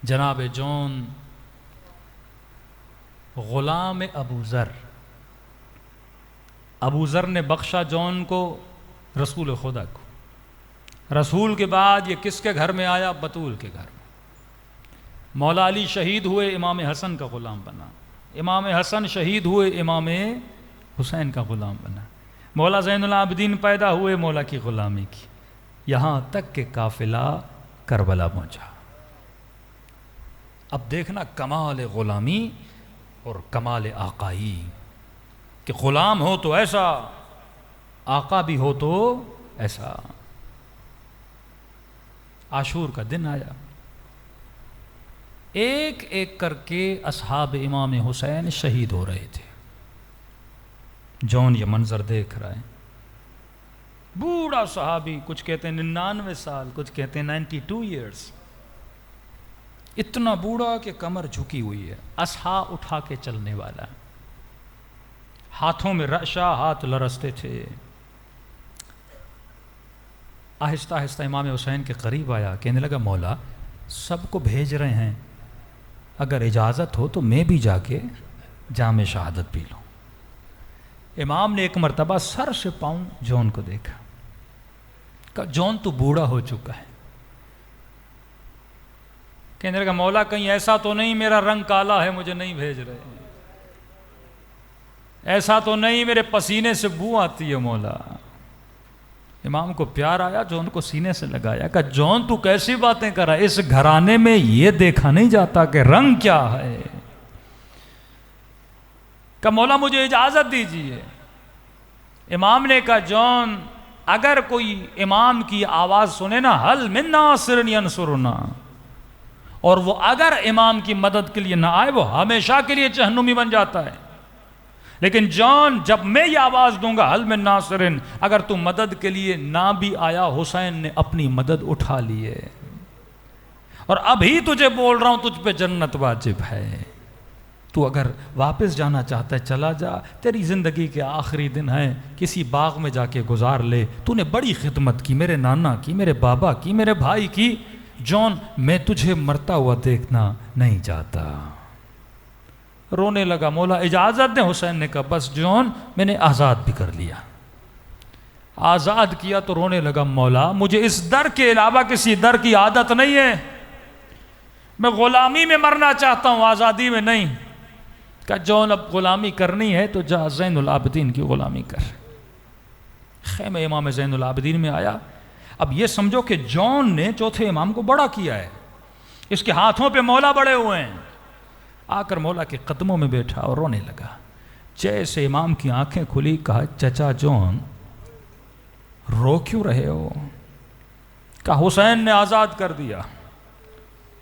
جناب جون غلام ابو ذر نے بخشا جون کو رسول خدا کو. رسول کے بعد یہ کس کے گھر میں آیا؟ بطول کے گھر میں. مولا علی شہید ہوئے، امام حسن کا غلام بنا. امام حسن شہید ہوئے، امام حسین کا غلام بنا. مولا زین العابدین پیدا ہوئے، مولا کی غلامی کی، یہاں تک کہ قافلہ کربلا پہنچا. اب دیکھنا کمال غلامی اور کمال آقائی، کہ غلام ہو تو ایسا، آقا بھی ہو تو ایسا. عاشور کا دن آیا، ایک ایک کر کے اصحاب امام حسین شہید ہو رہے تھے. جون یہ منظر دیکھ رہا ہے. بوڑھا صحابی، کچھ کہتے ہیں 99 سال، کچھ کہتے ہیں 92 ایئرز، اتنا بوڑھا کہ کمر جھکی ہوئی ہے، اصحا اٹھا کے چلنے والا، ہاتھوں میں رعشہ، ہاتھ لرزتے تھے. آہستہ آہستہ امام حسین کے قریب آیا، کہنے لگا مولا سب کو بھیج رہے ہیں، اگر اجازت ہو تو میں بھی جا کے جام شہادت پی لوں. امام نے ایک مرتبہ سر سے پاؤں جون کو دیکھا، کہا جون تو بوڑھا ہو چکا ہے. کہنے لگا مولا کہیں ایسا تو نہیں میرا رنگ کالا ہے مجھے نہیں بھیج رہے، ایسا تو نہیں میرے پسینے سے بو آتی ہے مولا. امام کو پیار آیا، جون کو سینے سے لگایا، کہا جون تو کیسی باتیں کر رہا ہے، اس گھرانے میں یہ دیکھا نہیں جاتا کہ رنگ کیا ہے. کہا مولا مجھے اجازت دیجیے. امام نے کہا جون اگر کوئی امام کی آواز سنے نا، حل من ناصر ینصرنا، اور وہ اگر امام کی مدد کے لیے نہ آئے وہ ہمیشہ کے لیے جہنمی بن جاتا ہے. لیکن جون جب میں یہ آواز دوں گا حل من ناصرن، اگر تو مدد کے لیے نہ بھی آیا، حسین نے اپنی مدد اٹھا لی ہے، اور ابھی تجھے بول رہا ہوں تجھ پہ جنت واجب ہے. تو اگر واپس جانا چاہتا ہے چلا جا، تیری زندگی کے آخری دن ہے، کسی باغ میں جا کے گزار لے. تو نے بڑی خدمت کی، میرے نانا کی، میرے بابا کی، میرے بھائی کی. جون میں تجھے مرتا ہوا دیکھنا نہیں چاہتا. رونے لگا، مولا اجازت دیں. حسین نے کہا بس جون میں نے آزاد بھی کر لیا. آزاد کیا تو رونے لگا، مولا مجھے اس در کے علاوہ کسی در کی عادت نہیں ہے، میں غلامی میں مرنا چاہتا ہوں، آزادی میں نہیں. کہا جون اب غلامی کرنی ہے تو جا زین العابدین کی غلامی کر. خیمہ امام زین العابدین میں آیا. اب یہ سمجھو کہ جون نے چوتھے امام کو بڑا کیا ہے، اس کے ہاتھوں پہ مولا بڑے ہوئے ہیں. آ کر مولا کے قدموں میں بیٹھا اور رونے لگا. جیسے امام کی آنکھیں کھلی، کہا چچا جون رو کیوں رہے ہو؟ کہا حسین نے آزاد کر دیا،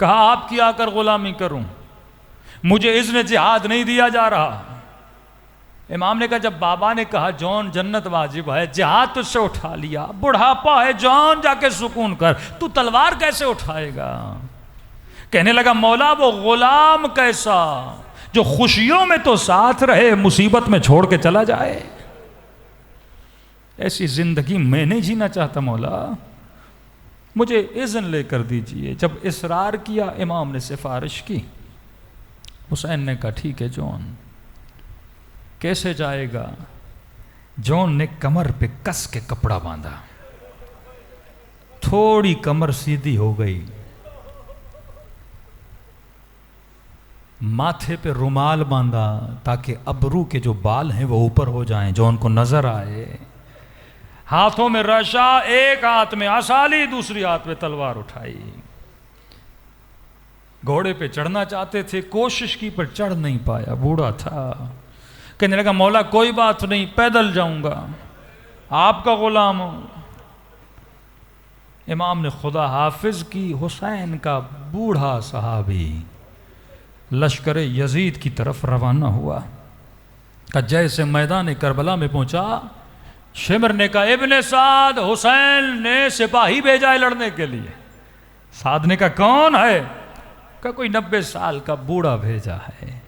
کہا آپ کی آ کر غلامی کروں، مجھے اذن جہاد نہیں دیا جا رہا. امام نے کہا جب بابا نے کہا جون جنت واجب ہے، جہاد تجھ سے اٹھا لیا، بڑھاپا ہے جون جا کے سکون کر، تو تلوار کیسے اٹھائے گا؟ کہنے لگا مولا وہ غلام کیسا جو خوشیوں میں تو ساتھ رہے، مصیبت میں چھوڑ کے چلا جائے. ایسی زندگی میں نہیں جینا چاہتا مولا، مجھے اذن لے کر دیجئے. جب اصرار کیا امام نے سفارش کی. حسین نے کہا ٹھیک ہے جون. کیسے جائے گا؟ جون نے کمر پہ کس کے کپڑا باندھا، تھوڑی کمر سیدھی ہو گئی، ماتھے پہ رومال باندھا تاکہ ابرو کے جو بال ہیں وہ اوپر ہو جائیں، جون کو نظر آئے. ہاتھوں میں رشا، ایک ہاتھ میں عصا لی، دوسری ہاتھ میں تلوار اٹھائی. گھوڑے پہ چڑھنا چاہتے تھے، کوشش کی پر چڑھ نہیں پایا، بوڑھا تھا. کہنے لگا مولا کوئی بات نہیں، پیدل جاؤں گا، آپ کا غلام ہوں. امام نے خدا حافظ کی. حسین کا بوڑھا صحابی لشکر یزید کی طرف روانہ ہوا. کہ جیسے میدان کربلا میں پہنچا، شمر نے کہا ابن سعد، حسین نے سپاہی بھیجا ہے لڑنے کے لیے. سعد نے کہا کون ہے؟ کہ کوئی 90 سال کا بوڑھا بھیجا ہے.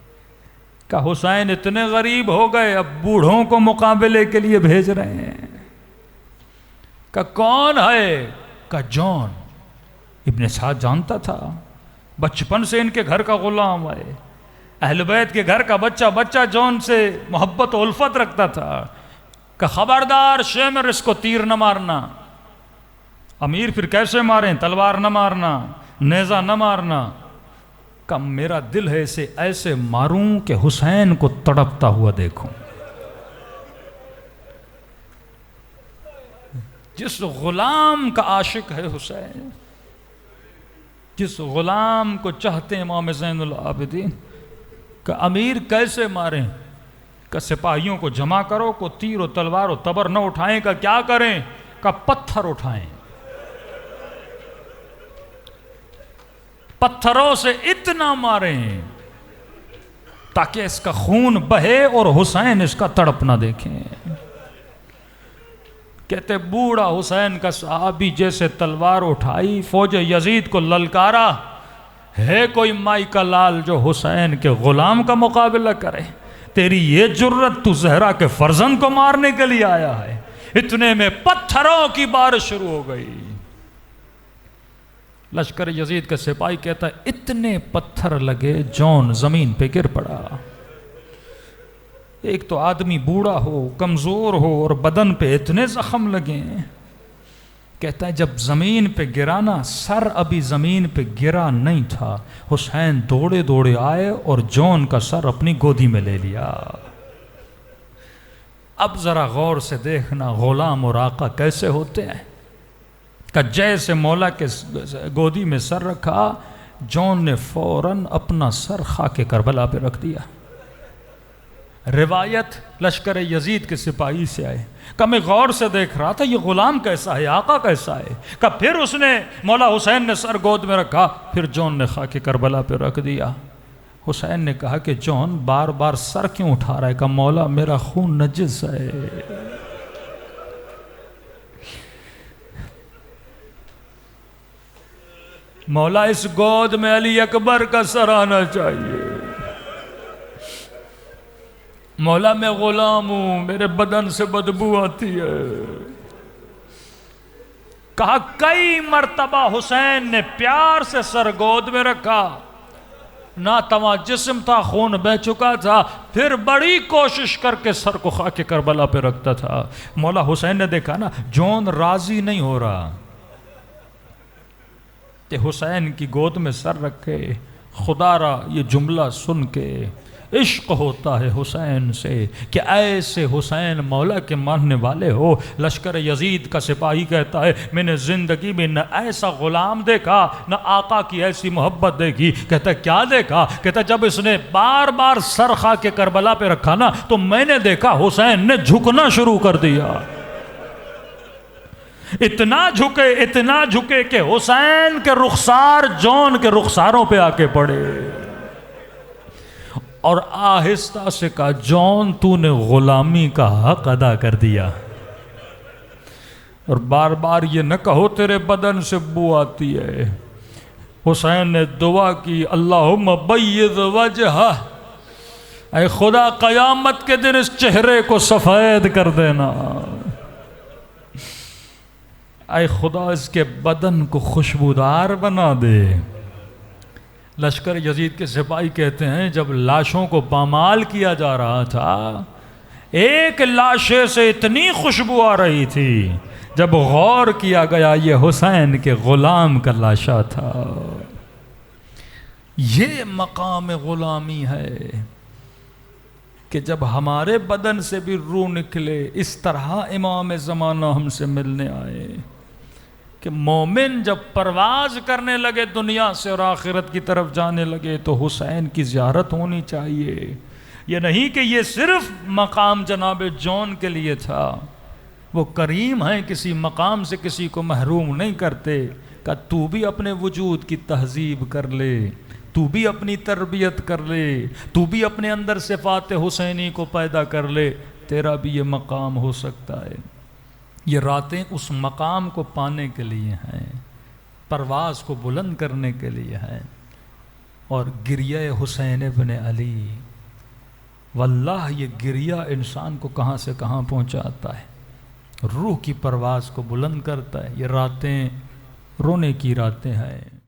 کہ حسین اتنے غریب ہو گئے اب بوڑھوں کو مقابلے کے لیے بھیج رہے ہیں. کہ کون ہے؟ کہ جون. ابن سعد جانتا تھا بچپن سے ان کے گھر کا غلام ہے، اہل بیت کے گھر کا بچہ جون سے محبت و الفت رکھتا تھا کہ خبردار شیمر اس کو تیر نہ مارنا۔ امیر پھر کیسے ماریں؟ تلوار نہ مارنا، نیزہ نہ مارنا۔ کہ میرا دل ہے اسے ایسے ماروں کہ حسین کو تڑپتا ہوا دیکھوں۔ جس غلام کا عاشق ہے حسین، جس غلام کو چاہتے ہیں امام زین العابدین، کہ امیر کیسے ماریں؟ کہ سپاہیوں کو جمع کرو، کو تیر و تلوار و تبر نہ اٹھائیں، کہ کیا کریں؟ کہ پتھر اٹھائیں، پتھروں سے اتنا ماریں تاکہ اس کا خون بہے اور حسین اس کا تڑپ نہ دیکھیں۔ کہتے بوڑھا حسین کا صحابی جیسے تلوار اٹھائی، فوج یزید کو للکارا، ہے کوئی مائی کا لال جو حسین کے غلام کا مقابلہ کرے؟ تیری یہ جرت، تو زہرا کے فرزند کو مارنے کے لیے آیا ہے؟ اتنے میں پتھروں کی بارش شروع ہو گئی۔ لشکر یزید کا سپاہی کہتا ہے اتنے پتھر لگے جون زمین پہ گر پڑا۔ ایک تو آدمی بوڑھا ہو، کمزور ہو، اور بدن پہ اتنے زخم لگے ہیں۔ کہتا ہے جب زمین پہ گرانا، سر ابھی زمین پہ گرا نہیں تھا، حسین دوڑے دوڑے آئے اور جون کا سر اپنی گودی میں لے لیا۔ اب ذرا غور سے دیکھنا غلام اور آقا کیسے ہوتے ہیں، کہ جیسے مولا کے گودی میں سر رکھا، جون نے فوراً اپنا سر خاک کربلا پہ رکھ دیا۔ روایت لشکر یزید کے سپاہی سے آئے کہ میں غور سے دیکھ رہا تھا یہ غلام کیسا ہے، آقا کیسا ہے۔ کہ پھر اس نے مولا حسین نے سر گود میں رکھا، پھر جون نے خاک کربلا پہ رکھ دیا۔ حسین نے کہا کہ جون بار بار سر کیوں اٹھا رہا ہے؟ کہ مولا میرا خون نجس ہے۔ مولا اس گود میں علی اکبر کا سر آنا چاہیے۔ مولا میں غلام ہوں، میرے بدن سے بدبو آتی ہے۔ کہا کئی مرتبہ حسین نے پیار سے سر گود میں رکھا، نہ تواں جسم تھا، خون بہ چکا تھا، پھر بڑی کوشش کر کے سر کو خاک کربلا پہ رکھتا تھا۔ مولا حسین نے دیکھا نا جون راضی نہیں ہو رہا کہ حسین کی گود میں سر رکھے۔ خدا را یہ جملہ سن کے عشق ہوتا ہے حسین سے کہ ایسے حسین مولا کے ماننے والے ہو۔ لشکر یزید کا سپاہی کہتا ہے میں نے زندگی میں نہ ایسا غلام دیکھا، نہ آقا کی ایسی محبت دیکھی۔ کہتا ہے کیا دیکھا؟ کہتا ہے جب اس نے بار بار سر خاک کربلا پہ رکھا نا تو میں نے دیکھا حسین نے جھکنا شروع کر دیا۔ اتنا جھکے کہ حسین کے رخسار جون کے رخساروں پہ آ کے پڑے، اور آہستہ سے کہا جون تو نے غلامی کا حق ادا کر دیا، اور بار بار یہ نہ کہو تیرے بدن سے بو آتی ہے۔ حسین نے دعا کی اللہم بیض وجہہ، اے خدا قیامت کے دن اس چہرے کو سفید کر دینا، اے خدا اس کے بدن کو خوشبودار بنا دے۔ لشکر یزید کے سپاہی کہتے ہیں جب لاشوں کو پامال کیا جا رہا تھا، ایک لاشے سے اتنی خوشبو آ رہی تھی، جب غور کیا گیا یہ حسین کے غلام کا لاشا تھا۔ یہ مقام غلامی ہے کہ جب ہمارے بدن سے بھی روح نکلے، اس طرح امام زمانہ ہم سے ملنے آئے کہ مومن جب پرواز کرنے لگے دنیا سے اور آخرت کی طرف جانے لگے تو حسین کی زیارت ہونی چاہیے۔ یہ نہیں کہ یہ صرف مقام جناب جون کے لیے تھا، وہ کریم ہیں، کسی مقام سے کسی کو محروم نہیں کرتے۔ کہ تو بھی اپنے وجود کی تہذیب کر لے، تو بھی اپنی تربیت کر لے، تو بھی اپنے اندر صفات حسینی کو پیدا کر لے، تیرا بھی یہ مقام ہو سکتا ہے۔ یہ راتیں اس مقام کو پانے کے لیے ہیں، پرواز کو بلند کرنے کے لیے ہیں۔ اور گریہ حسین ابن علی، واللہ یہ گریہ انسان کو کہاں سے کہاں پہنچاتا ہے، روح کی پرواز کو بلند کرتا ہے۔ یہ راتیں رونے کی راتیں ہیں۔